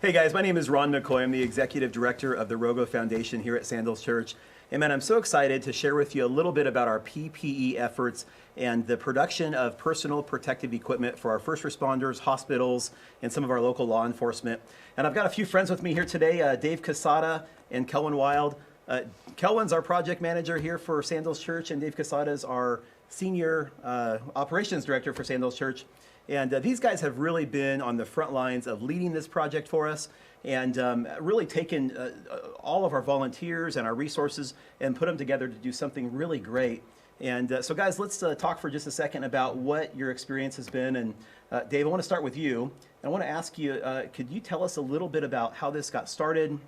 Hey guys, my name is Ron McCoy. I'm the Executive Director of the Rogo Foundation here at Sandals Church. And man, I'm so excited to share with you a little bit about our PPE efforts and the production of personal protective equipment for our first responders, hospitals, and some of our local law enforcement. And I've got a few friends with me here today, Dave QUESADA and KELWYN Wild. KELWYN's our project manager here for Sandals Church, and Dave QUESADA is our Senior Operations Director for Sandals Church. And these guys have really been on the front lines of leading this project for us and really taken all of our volunteers and our resources and put them together to do something really great. And so guys, let's talk for just a second about what your experience has been. And Dave, I want to start with you. I want to ask you, could you tell us a little bit about how this got started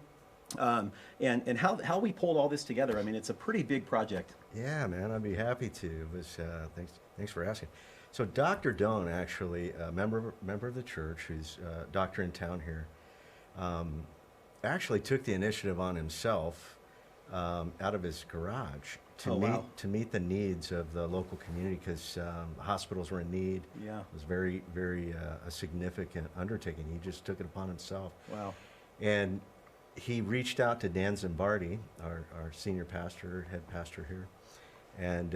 and how we pulled all this together? I mean, it's a pretty big project. Yeah, man, I'd be happy to. It was, thanks for asking. So Dr. Doan, actually, a member of the church, who's a doctor in town here, actually took the initiative on himself out of his garage to meet the needs of the local community, because hospitals were in need. Yeah, it was very, very a significant undertaking. He just took it upon himself. Wow. And he reached out to Dan Zimbardi, our senior pastor, head pastor here. And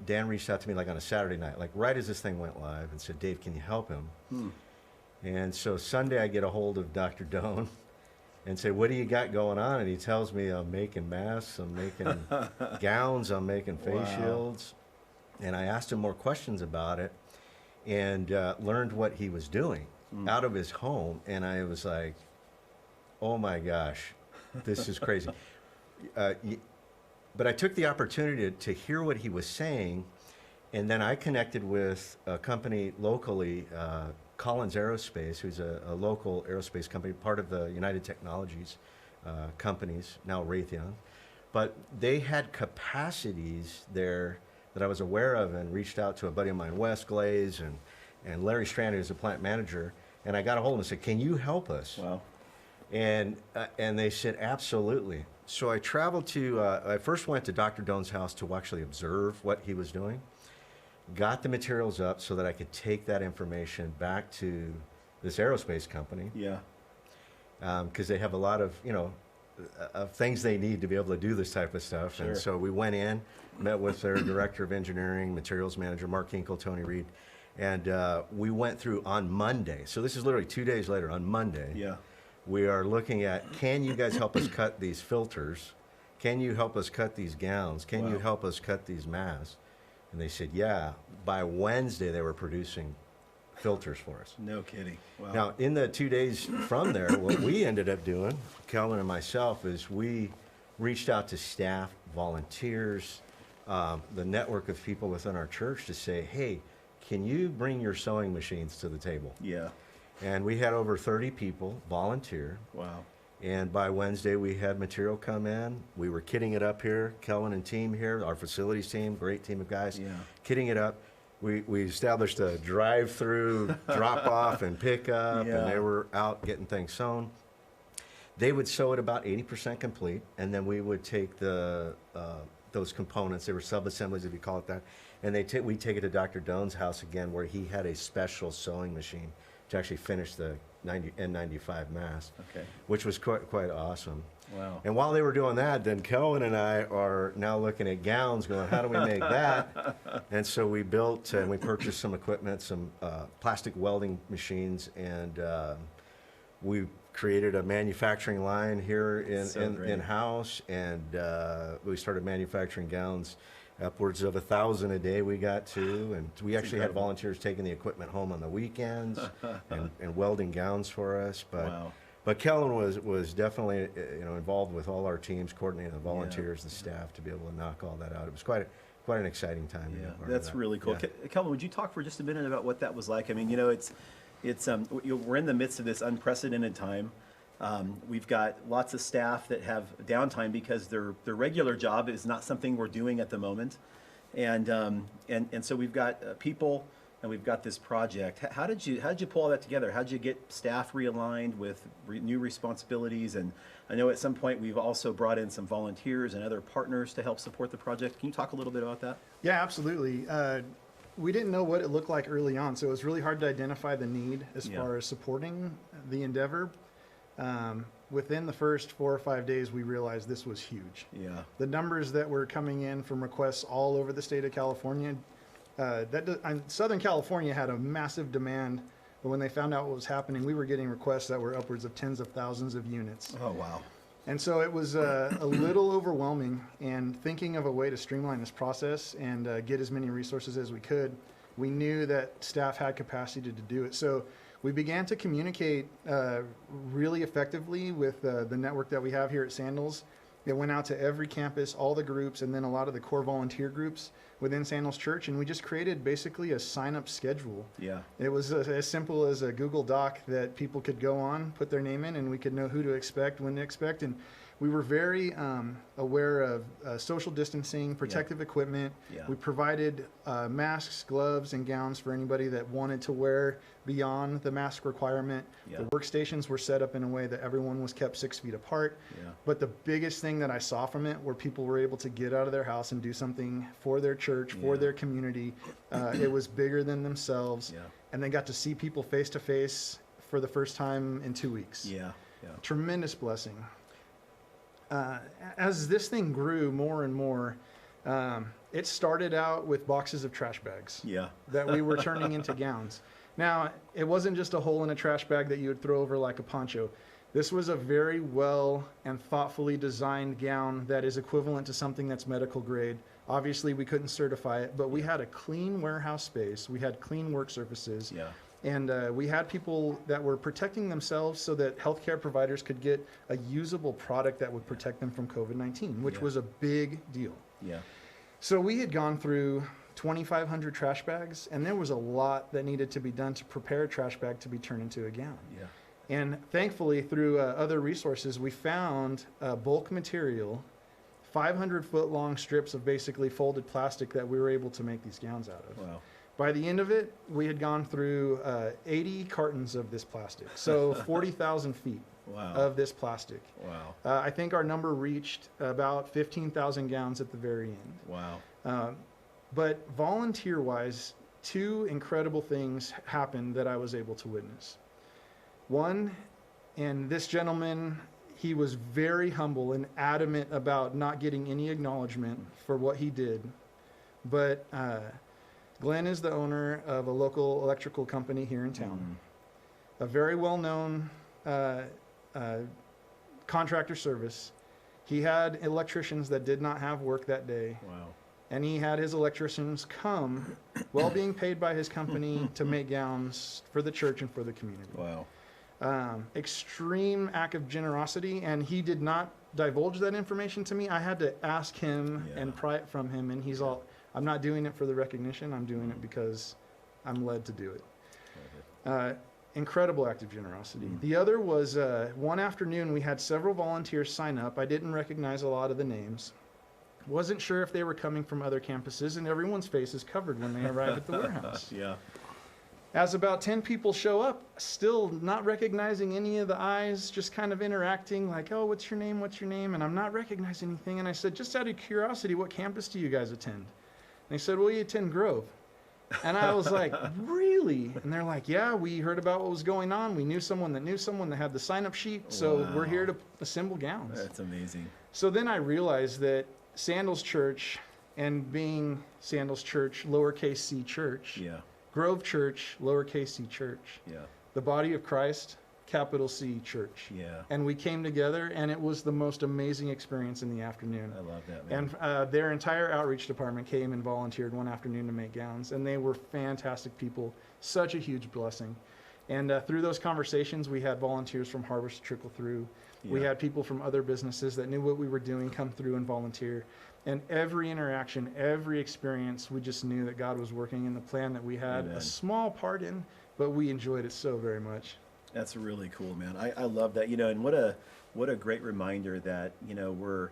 Dan reached out to me like on a Saturday night, like right as this thing went live, and said, Dave, can you help him? And so Sunday I get a hold of Dr. Doan and say, what do you got going on? And he tells me, I'm making masks, I'm making gowns, I'm making face shields. And I asked him more questions about it and learned what he was doing out of his home. And I was like, oh my gosh, this is crazy. But I took the opportunity to hear what he was saying, and then I connected with a company locally, Collins Aerospace, who's a local aerospace company, part of the United Technologies companies, now Raytheon. But they had capacities there that I was aware of, and reached out to a buddy of mine, Wes Glaze, and Larry Strand, who's a plant manager, and I got a hold of them and said, can you help us? Wow. And they said, absolutely. So I traveled to, I first went to Dr. Doan's house to actually observe what he was doing, got the materials up so that I could take that information back to this aerospace company. Yeah. Because they have a lot of, of things they need to be able to do this type of stuff. Sure. And so we went in, met with their director of engineering, materials manager, Mark Hinkle, Tony Reed, and we went through on Monday. So this is literally 2 days later, on Monday. Yeah. We are looking at, can you guys help us cut these filters? Can you help us cut these gowns? Can you help us cut these masks? And they said, yeah. By Wednesday, they were producing filters for us. No kidding. Wow. Now, in the 2 days from there, what we ended up doing, KELWYN and myself, is we reached out to staff, volunteers, the network of people within our church to say, hey, can you bring your sewing machines to the table? Yeah. And we had over 30 people volunteer. Wow. And by Wednesday, we had material come in. We were kitting it up here, KELWYN and team here, our facilities team, great team of guys, kitting it up. We established a drive-through drop-off and pick-up, and they were out getting things sewn. They would sew it about 80% complete, and then we would take those components, they were sub-assemblies if you call it that, and we'd take it to Dr. Doan's house again, where he had a special sewing machine to actually finish the N95 mask, which was quite awesome. Wow. And while they were doing that, then KELWYN and I are now looking at gowns going, how do we make that? And so we built and we purchased some equipment, some plastic welding machines, and we created a manufacturing line here in-house, and we started manufacturing gowns. Upwards of 1,000 a day we got to, and we actually had volunteers taking the equipment home on the weekends and welding gowns for us. But KELWYN was definitely involved with all our teams, coordinating the volunteers, the staff, to be able to knock all that out. It was quite an exciting time. Yeah, that's really cool. Yeah. KELWYN, would you talk for just a minute about what that was like? I mean, we're in the midst of this unprecedented time. We've got lots of staff that have downtime because their regular job is not something we're doing at the moment, and so we've got people, and we've got this project. How did you pull all that together? How did you get staff realigned with new responsibilities? And I know at some point we've also brought in some volunteers and other partners to help support the project. Can you talk a little bit about that? Yeah, absolutely. We didn't know what it looked like early on, so it was really hard to identify the need as far as supporting the endeavor. Within the first 4 or 5 days, we realized this was huge. Yeah. The numbers that were coming in from requests all over the state of California, Southern California had a massive demand, but when they found out what was happening, we were getting requests that were upwards of tens of thousands of units. Oh, wow. And so it was a little overwhelming, and thinking of a way to streamline this process and get as many resources as we could, we knew that staff had capacity to do it. So we began to communicate really effectively with the network that we have here at Sandals. It went out to every campus, all the groups, and then a lot of the core volunteer groups within Sandals Church, and we just created basically a sign-up schedule. Yeah. It was as simple as a Google Doc that people could go on, put their name in, and we could know who to expect, when to expect, and we were very aware of social distancing, protective equipment. Yeah. We provided masks, gloves, and gowns for anybody that wanted to wear beyond the mask requirement. Yeah. The workstations were set up in a way that everyone was kept 6 feet apart. Yeah. But the biggest thing that I saw from it were people were able to get out of their house and do something for their church, for Yeah. their community. It was bigger than themselves. Yeah. And they got to see people face to face for the first time in 2 weeks. Yeah. Yeah. Tremendous blessing. As this thing grew more and more, it started out with boxes of trash bags Yeah. that we were turning into gowns. Now, it wasn't just a hole in a trash bag that you would throw over like a poncho. This was a very well and thoughtfully designed gown that is equivalent to something that's medical grade. Obviously, we couldn't certify it, but we had a clean warehouse space. We had clean work surfaces. Yeah. And we had people that were protecting themselves so that healthcare providers could get a usable product that would protect them from COVID-19, which Yeah. was a big deal. Yeah. So we had gone through 2,500 trash bags, and there was a lot that needed to be done to prepare a trash bag to be turned into a gown. Yeah. And thankfully, through other resources, we found bulk material, 500-foot long strips of basically folded plastic that we were able to make these gowns out of. Wow. By the end of it, we had gone through 80 cartons of this plastic, so 40,000 feet Wow. of this plastic. Wow. I think our number reached about 15,000 gowns at the very end. Wow. But volunteer-wise, two incredible things happened that I was able to witness. One, and this gentleman, he was very humble and adamant about not getting any acknowledgement for what he did. But Glenn is the owner of a local electrical company here in town, a very well-known contractor service. He had electricians that did not have work that day. Wow. And he had his electricians come while being paid by his company to make gowns for the church and for the community. Wow. Extreme act of generosity, and he did not divulge that information to me. I had to ask him and pry it from him, and he's all, I'm not doing it for the recognition, I'm doing it because I'm led to do it. Incredible act of generosity. The other was one afternoon we had several volunteers sign up. I didn't recognize a lot of the names. Wasn't sure if they were coming from other campuses, and everyone's face is covered when they arrive at the warehouse. Yeah. As about 10 people show up, still not recognizing any of the eyes, just kind of interacting like, oh, what's your name? What's your name? And I'm not recognizing anything. And I said, just out of curiosity, what campus do you guys attend? And they said, well, we attend Grove. And I was like, really? And they're like, yeah, we heard about what was going on. We knew someone that had the sign-up sheet. So we're here to assemble gowns. That's amazing. So then I realized that Sandals Church, and being Sandals Church, lowercase c church, Yeah. Grove Church, lowercase c church, Yeah. the body of Christ, capital C church. Yeah. And we came together, and it was the most amazing experience in the afternoon. I love that, man. And their entire outreach department came and volunteered one afternoon to make gowns, and they were fantastic people. Such a huge blessing. And through those conversations, we had volunteers from Harvest trickle through. We Yeah. had people from other businesses that knew what we were doing come through and volunteer. And every interaction, every experience, we just knew that God was working in the plan that we had Amen. a small part in, but we enjoyed it so very much. That's really cool, man. I love that. And what a great reminder that, we're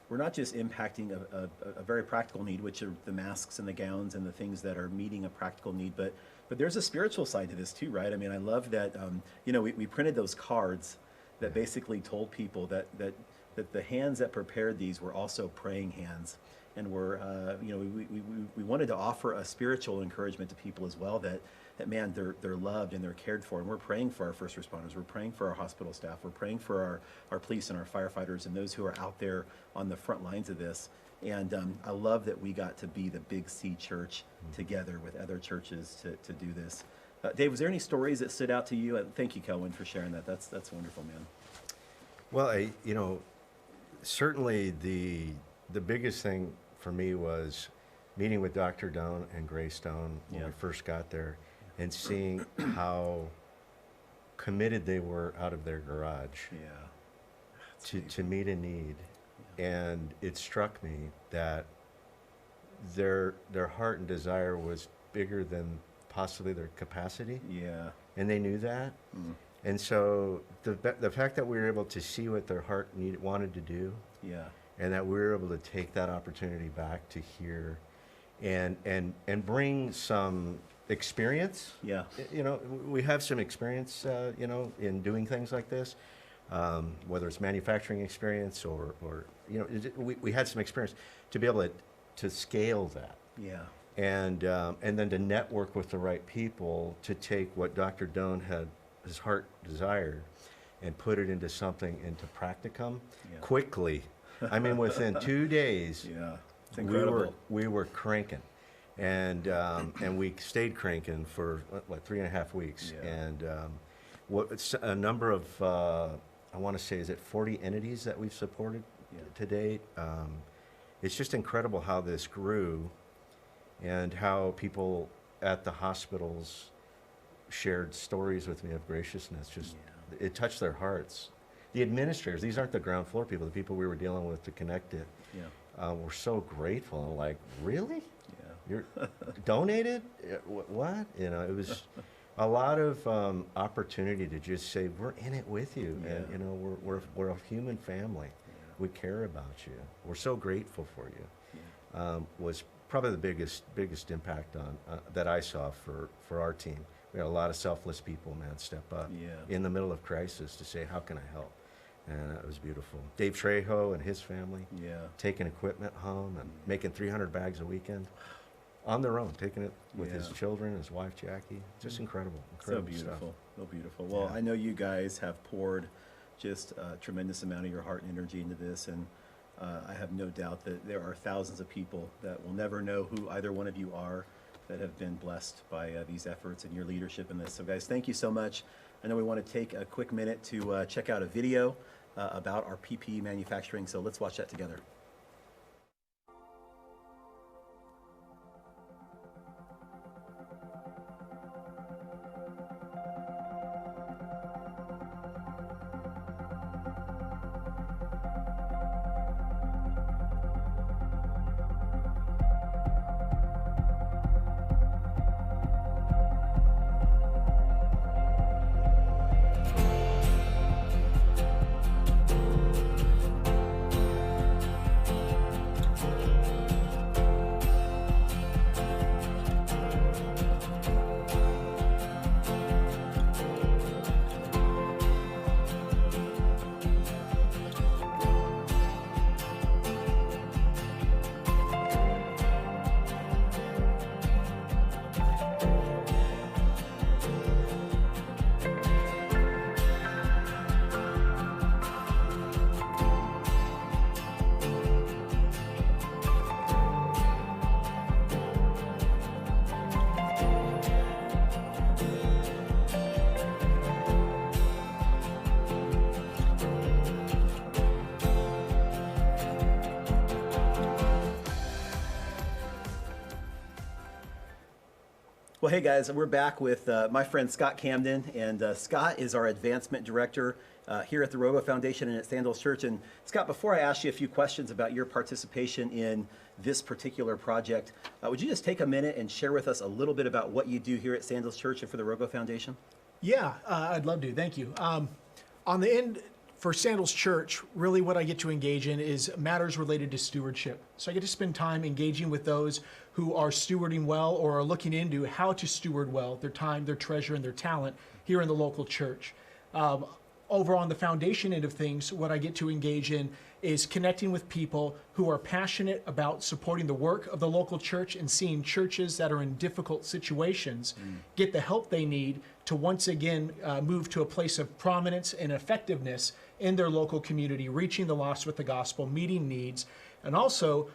not just impacting a very practical need, which are the masks and the gowns and the things that are meeting a practical need, but there's a spiritual side to this too, right? I mean, I love that, we printed those cards that basically told people that that the hands that prepared these were also praying hands. And we wanted to offer a spiritual encouragement to people as well, that man, they're loved and they're cared for. And we're praying for our first responders. We're praying for our hospital staff. We're praying for our police and our firefighters and those who are out there on the front lines of this. And I love that we got to be the Big C Church together with other churches to do this. Dave, was there any stories that stood out to you? Thank you, KELWYN, for sharing that. That's wonderful, man. Well, certainly the biggest thing for me was meeting with Dr. Doan and Grace Stone when we first got there, and seeing how committed they were out of their garage to meet a need. And it struck me that their heart and desire was bigger than possibly their capacity. Yeah. And they knew that. And so the fact that we were able to see what their heart wanted to do, and that we were able to take that opportunity back to hear and bring some experience. Yeah. We have some experience, in doing things like this, whether it's manufacturing experience or we had some experience to be able to scale that. Yeah. And then to network with the right people to take what Dr. Doan had his heart desired and put it into practicum quickly. I mean, within 2 days, it's incredible. we were cranking, and we stayed cranking for like 3.5 weeks. And it's a number of I want to say, is it 40 entities that we've supported to date? It's just incredible how this grew, and how people at the hospitals shared stories with me of graciousness. It touched their hearts. The administrators, these aren't the ground floor people, the people we were dealing with to connect it, were so grateful. I'm like, really? You're donated? What? It was a lot of opportunity to just say, we're in it with you, and we're a human family. We care about you. We're so grateful for you. Was probably the biggest impact on that I saw for our team. We had a lot of selfless people, man, step up in the middle of crisis to say, how can I help? And it was beautiful. Dave Trejo and his family taking equipment home and making 300 bags a weekend on their own, taking it with his children, his wife Jackie. Just incredible so beautiful stuff. So beautiful. Well, I know you guys have poured just a tremendous amount of your heart and energy into this, and I have no doubt that there are thousands of people that will never know who either one of you are that have been blessed by these efforts and your leadership in this. So guys, thank you so much. I know we want to take a quick minute to check out a video about our PPE manufacturing, so let's watch that together. Well, hey guys, we're back with my friend Scott Camden, and Scott is our advancement director here at the Rogo Foundation and at Sandals Church. And Scott, before I ask you a few questions about your participation in this particular project, would you just take a minute and share with us a little bit about what you do here at Sandals Church and for the Rogo Foundation? Yeah, I'd love to. Thank you. On the end, for Sandals Church, really what I get to engage in is matters related to stewardship. So I get to spend time engaging with those who are stewarding well or are looking into how to steward well their time, their treasure, and their talent here in the local church. over on the foundation end of things, what I get to engage in is connecting with people who are passionate about supporting the work of the local church and seeing churches that are in difficult situations get the help they need to once again move to a place of prominence and effectiveness in their local community, reaching the lost with the gospel, meeting needs, and also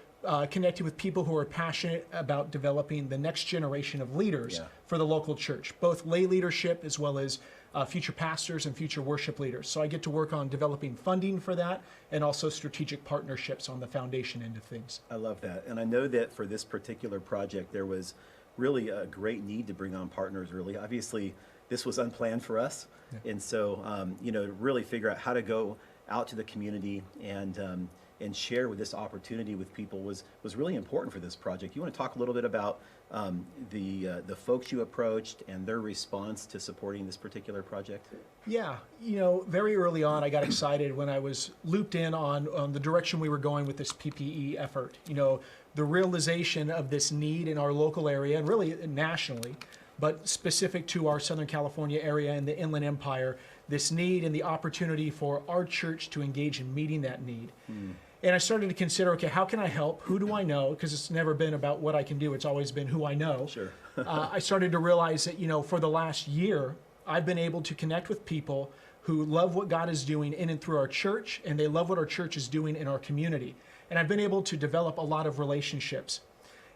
connecting with people who are passionate about developing the next generation of leaders for the local church, both lay leadership as well as future pastors and future worship leaders. So I get to work on developing funding for that and also strategic partnerships on the foundation end of things. I love that. And I know that for this particular project, there was really a great need to bring on partners, really. Obviously, this was unplanned for us. And so, you know, really figure out how to go out to the community and share with this opportunity with people was really important for this project. You want to talk a little bit about the folks you approached and their response to supporting this particular project? Yeah, you know, very early on, I got excited when I was looped in on the direction we were going with this PPE effort. You know, the realization of this need in our local area and really nationally, but specific to our Southern California area and the Inland Empire, this need and the opportunity for our church to engage in meeting that need. And I started to consider, okay, how can I help? Who do I know? Because it's never been about what I can do. It's always been who I know. Sure. I started to realize that, you know, for the last year, I've been able to connect with people who love what God is doing in and through our church, and they love what our church is doing in our community. And I've been able to develop a lot of relationships.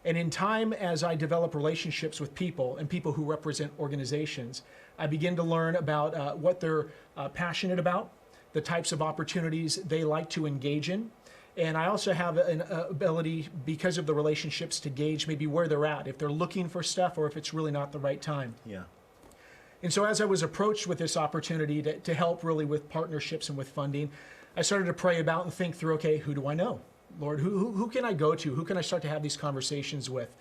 And in time, as I develop relationships with people and people who represent organizations, I begin to learn about what they're passionate about, the types of opportunities they like to engage in. And I also have an ability, because of the relationships, to gauge maybe where they're at, if they're looking for stuff or if it's really not the right time. Yeah. And so as I was approached with this opportunity to help really with partnerships and with funding, I started to pray about and think through, okay, who do I know? Lord, who can I go to? Who can I start to have these conversations with?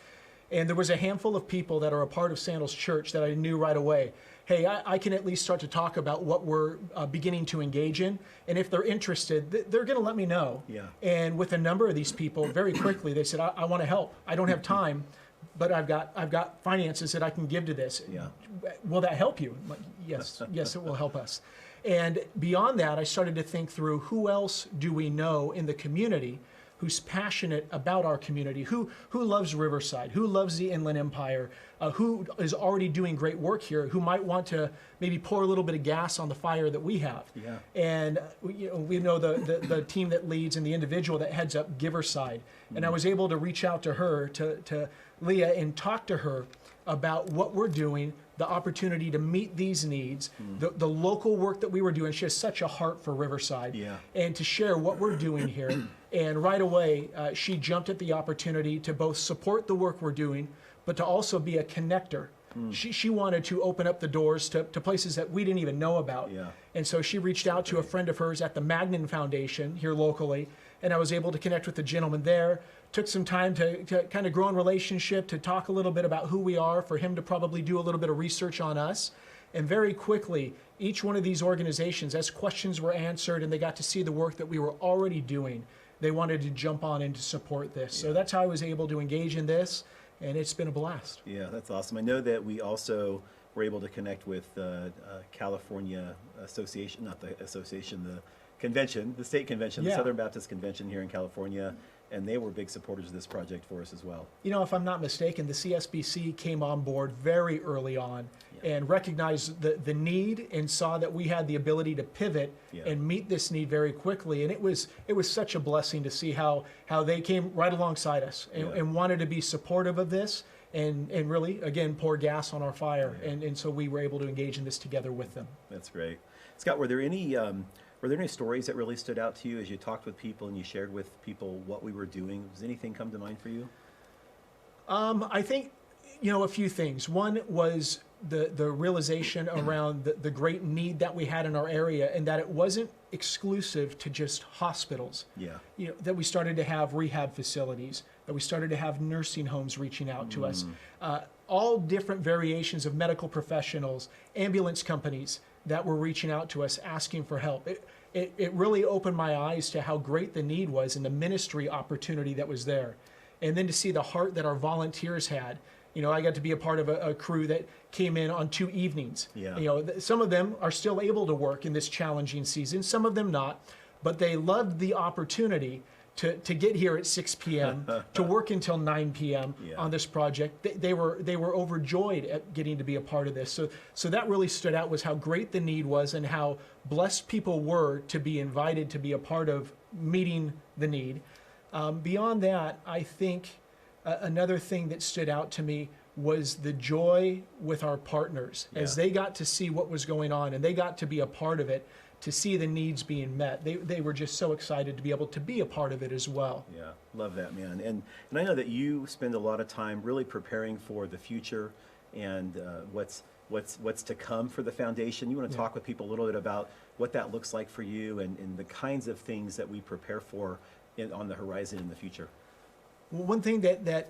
And there was a handful of people that are a part of Sandals Church that I knew right away. Hey, I can at least start to talk about what we're beginning to engage in. And if they're interested, they're going to let me know. Yeah. And with a number of these people, very quickly, they said, I want to help. I don't have time, but I've got finances that I can give to this. Yeah. Will that help you? I'm like, yes, yes, it will help us. And beyond that, I started to think through who else do we know in the community who's passionate about our community, who loves Riverside, who loves the Inland Empire, who is already doing great work here, who might want to maybe pour a little bit of gas on the fire that we have. Yeah. And we know the team that leads and the individual that heads up Giverside. And I was able to reach out to her, to Leah, and talk to her about what we're doing, the opportunity to meet these needs, the local work that we were doing. She has such a heart for Riverside, and to share what we're doing here. And right away, she jumped at the opportunity to both support the work we're doing, but to also be a connector. She wanted to open up the doors to places that we didn't even know about. Yeah. And so she reached out to a friend of hers at the Magnin Foundation here locally, and I was able to connect with the gentleman there. Took some time to kind of grow in relationship, to talk a little bit about who we are, for him to probably do a little bit of research on us. And very quickly, each one of these organizations, as questions were answered and they got to see the work that we were already doing, they wanted to jump on in to support this. So that's how I was able to engage in this, and it's been a blast. Yeah, that's awesome. I know that we also were able to connect with California Association, not the association, the convention, the state convention, the Southern Baptist Convention here in California, and they were big supporters of this project for us as well. You know, if I'm not mistaken, the CSBC came on board very early on and recognized the need and saw that we had the ability to pivot and meet this need very quickly. And it was such a blessing to see how they came right alongside us and wanted to be supportive of this and really, again, pour gas on our fire. And so we were able to engage in this together with them. That's great. Scott, were there any stories that really stood out to you as you talked with people and you shared with people what we were doing? Does anything come to mind for you? I think, you know, a few things. One was the realization around the great need that we had in our area, and that it wasn't exclusive to just hospitals. Yeah. You know, that we started to have rehab facilities, that we started to have nursing homes reaching out to us, all different variations of medical professionals, ambulance companies that were reaching out to us asking for help. It really opened my eyes to how great the need was and the ministry opportunity that was there. And then to see the heart that our volunteers had I got to be a part of a crew that came in on 2 evenings. Yeah. Some of them are still able to work in this challenging season, some of them not, but they loved the opportunity to get here at 6 p.m., to work until 9 p.m. Yeah. on this project. They were overjoyed at getting to be a part of this. So that really stood out, was how great the need was and how blessed people were to be invited to be a part of meeting the need. Beyond that, I think another thing that stood out to me was the joy with our partners as they got to see what was going on and they got to be a part of it, to see the needs being met. They were just so excited to be able to be a part of it as well. Yeah, love that, man. And I know that you spend a lot of time really preparing for the future and what's to come for the foundation. You want to talk with people a little bit about what that looks like for you and the kinds of things that we prepare for on the horizon in the future. Well, one thing that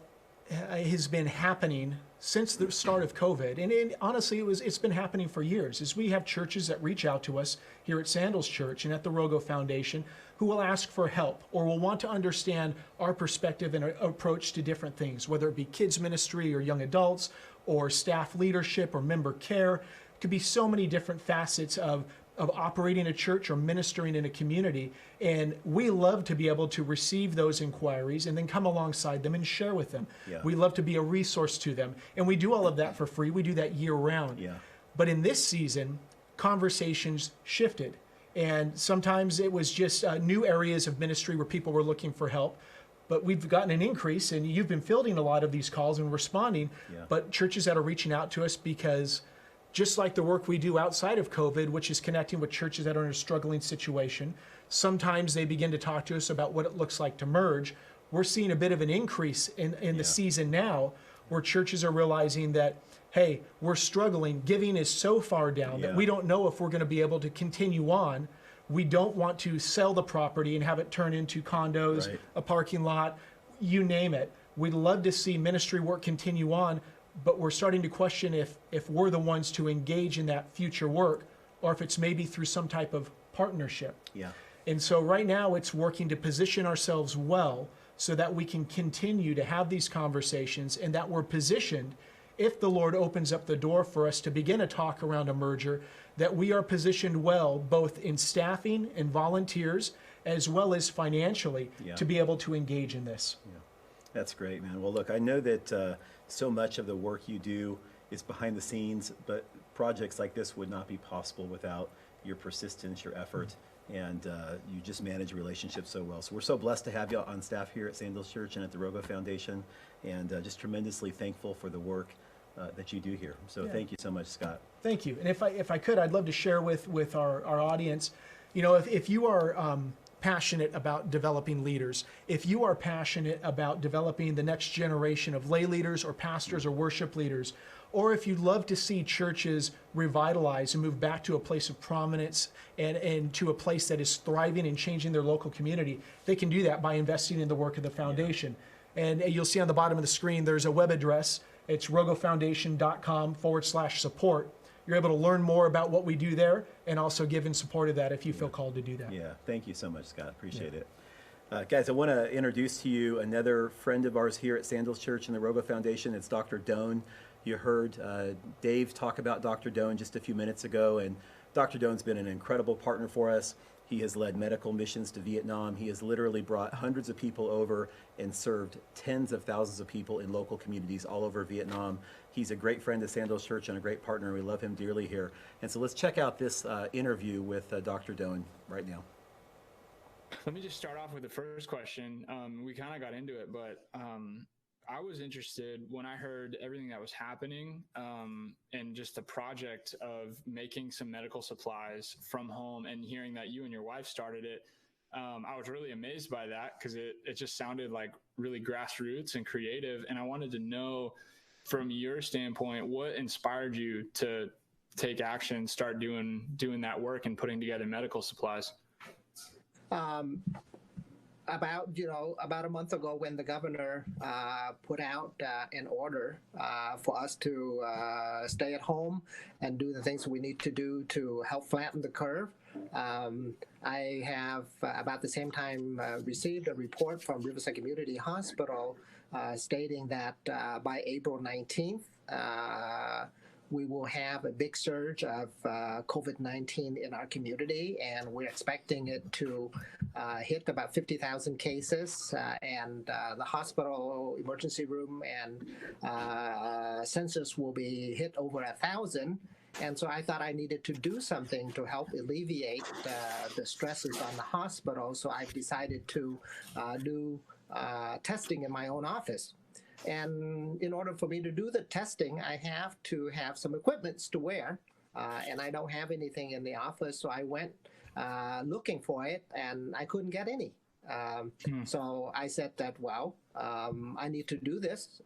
has been happening since the start of COVID, and honestly, it's been happening for years, is we have churches that reach out to us here at Sandals Church and at the Rogo Foundation who will ask for help or will want to understand our perspective and approach to different things, whether it be kids ministry or young adults or staff leadership or member care. It could be so many different facets of operating a church or ministering in a community. And we love to be able to receive those inquiries and then come alongside them and share with them. Yeah. We love to be a resource to them. And we do all of that for free. We do that year round. Yeah. But in this season, conversations shifted. And sometimes it was just new areas of ministry where people were looking for help. But we've gotten an increase, and you've been fielding a lot of these calls and responding. Yeah. But churches that are reaching out to us because just like the work we do outside of COVID, which is connecting with churches that are in a struggling situation, sometimes they begin to talk to us about what it looks like to merge. We're seeing a bit of an increase in the season now where churches are realizing that, hey, we're struggling. Giving is so far down that we don't know if we're going to be able to continue on. We don't want to sell the property and have it turn into condos, a parking lot, you name it. We'd love to see ministry work continue on, but we're starting to question if we're the ones to engage in that future work or if it's maybe through some type of partnership. Yeah. And so right now it's working to position ourselves well so that we can continue to have these conversations and that we're positioned, if the Lord opens up the door for us to begin a talk around a merger, that we are positioned well both in staffing and volunteers as well as financially to be able to engage in this. Yeah. That's great, man. Well, look, I know that so much of the work you do is behind the scenes, but projects like this would not be possible without your persistence, your effort, and you just manage relationships so well. So we're so blessed to have you on staff here at Sandals Church and at the Rogo Foundation, and just tremendously thankful for the work that you do here. So thank you so much, Scott. Thank you. And if I could, I'd love to share with our audience, if you are passionate about developing leaders, if you are passionate about developing the next generation of lay leaders or pastors or worship leaders, or if you'd love to see churches revitalize and move back to a place of prominence and to a place that is thriving and changing their local community, they can do that by investing in the work of the foundation. And you'll see on the bottom of the screen, there's a web address. It's rogofoundation.com/support. You're able to learn more about what we do there and also give in support of that if you feel called to do that. Yeah, thank you so much, Scott. Appreciate it. Guys, I want to introduce to you another friend of ours here at Sandals Church and the Rogo Foundation. It's Dr. Doan. You heard Dave talk about Dr. Doan just a few minutes ago, and Dr. Doan's been an incredible partner for us. He has led medical missions to Vietnam. He has literally brought hundreds of people over and served tens of thousands of people in local communities all over Vietnam. He's a great friend of Sandals Church and a great partner. We love him dearly here. And so let's check out this interview with Dr. Doan right now. Let me just start off with the first question. We kind of got into it, but I was interested when I heard everything that was happening and just the project of making some medical supplies from home and hearing that you and your wife started it. I was really amazed by that because it just sounded like really grassroots and creative. And I wanted to know from your standpoint, what inspired you to take action, start doing that work and putting together medical supplies? about a month ago, when the governor put out an order for us to stay at home and do the things we need to do to help flatten the curve. I have about the same time received a report from Riverside Community Hospital stating that by April 19th, we will have a big surge of COVID-19 in our community, and we're expecting it to hit about 50,000 cases, and the hospital emergency room and census will be hit over 1,000. And so I thought I needed to do something to help alleviate the stresses on the hospital. So I've decided to do testing in my own office. And in order for me to do the testing, I have to have some equipments to wear, and I don't have anything in the office. So I went looking for it, and I couldn't get any. So I said that, well, I need to do this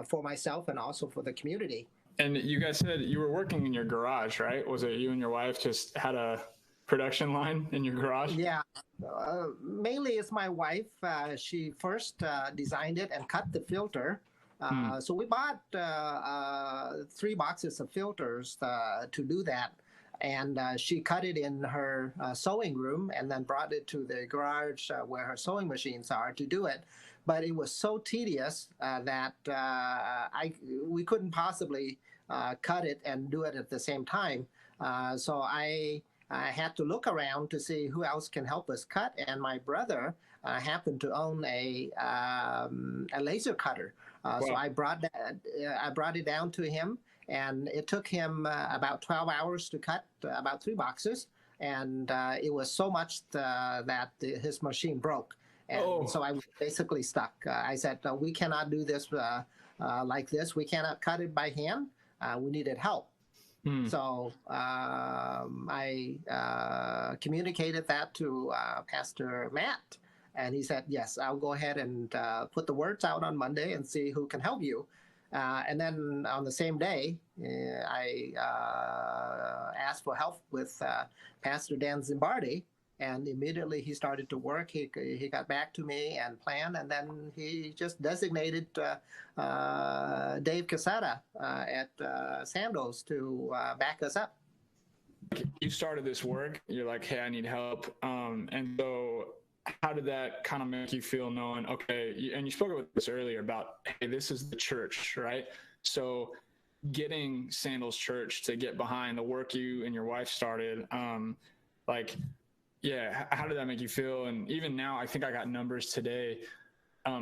for myself and also for the community. And you guys said you were working in your garage, right? Was it you and your wife just had a production line in your garage? Yeah, mainly it's my wife. She first designed it and cut the filter. So we bought 3 boxes of filters to do that. And she cut it in her sewing room and then brought it to the garage where her sewing machines are to do it. But it was so tedious that we couldn't possibly cut it and do it at the same time. So I had to look around to see who else can help us cut, and my brother happened to own a laser cutter. Wow. So I brought it down to him, and it took him about 12 hours to cut about 3 boxes, and it was so much that his machine broke. And so I was basically stuck. I said, we cannot do this like this. We cannot cut it by hand. We needed help. So I communicated that to Pastor Matt, and he said, yes, I'll go ahead and put the words out on Monday and see who can help you. And then on the same day, I asked for help with Pastor Dan Zimbardi, and immediately he started to work. He got back to me and planned, and then he just designated Dave QUESADA at Sandals to back us up. You started this work, you're like, hey, I need help. And so how did that kind of make you feel, knowing, okay, and you spoke about this earlier about, hey, this is the church, right? So getting Sandals Church to get behind the work you and your wife started, yeah, how did that make you feel? And even now, I think I got numbers today,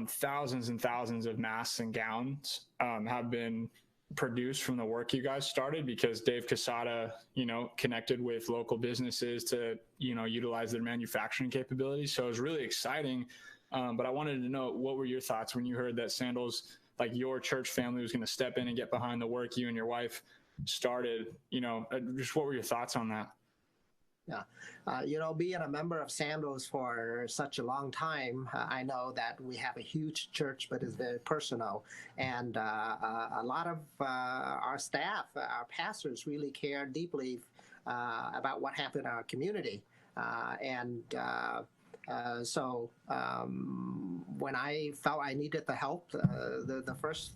thousands and thousands of masks and gowns have been produced from the work you guys started, because Dave QUESADA, connected with local businesses to, utilize their manufacturing capabilities. So it was really exciting. But I wanted to know, what were your thoughts when you heard that Sandals, like your church family, was going to step in and get behind the work you and your wife started? Just what were your thoughts on that? Yeah. Being a member of Sandals for such a long time, I know that we have a huge church, but it's very personal. And a lot of our staff, our pastors, really care deeply about what happened in our community. So when I felt I needed the help, the first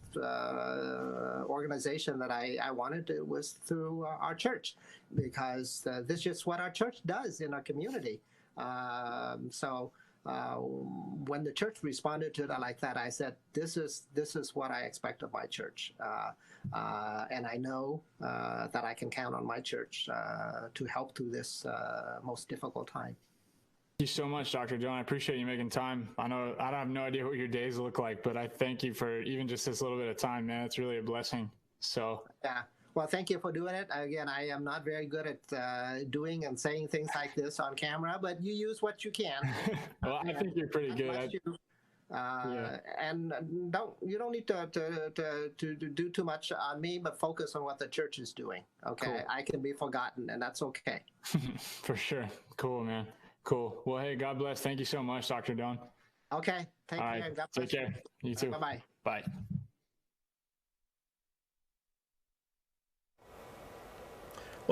organization that I wanted was through our church, because this is just what our church does in our community. So when the church responded to that like that, I said, this is what I expect of my church. And I know that I can count on my church to help through this most difficult time. Thank you so much, Dr. John. I appreciate you making time. I know I have no idea what your days look like, but I thank you for even just this little bit of time, man. It's really a blessing. So yeah. Well, thank you for doing it. Again, I am not very good at doing and saying things like this on camera, but you use what you can. Well, I think you're pretty good. And you don't need to do too much on me, but focus on what the church is doing. Okay, cool. I can be forgotten, and that's okay. For sure. Cool, man. Cool. Well, hey, God bless. Thank you so much, Dr. Don. Okay. Take care. Right. God bless. Take care. You too. Bye-bye. Bye.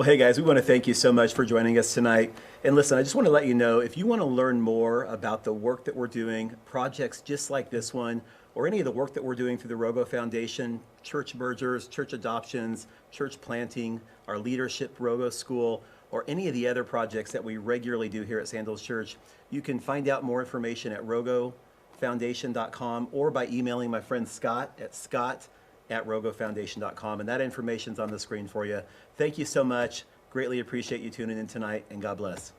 Well, hey guys, we want to thank you so much for joining us tonight. And listen, I just want to let you know, if you want to learn more about the work that we're doing, projects just like this one, or any of the work that we're doing through the Rogo Foundation, church mergers, church adoptions, church planting, our leadership Rogo School, or any of the other projects that we regularly do here at Sandals Church, you can find out more information at rogofoundation.com or by emailing my friend Scott at scott@rogofoundation.com. And that information's on the screen for you. Thank you so much. Greatly appreciate you tuning in tonight, and God bless.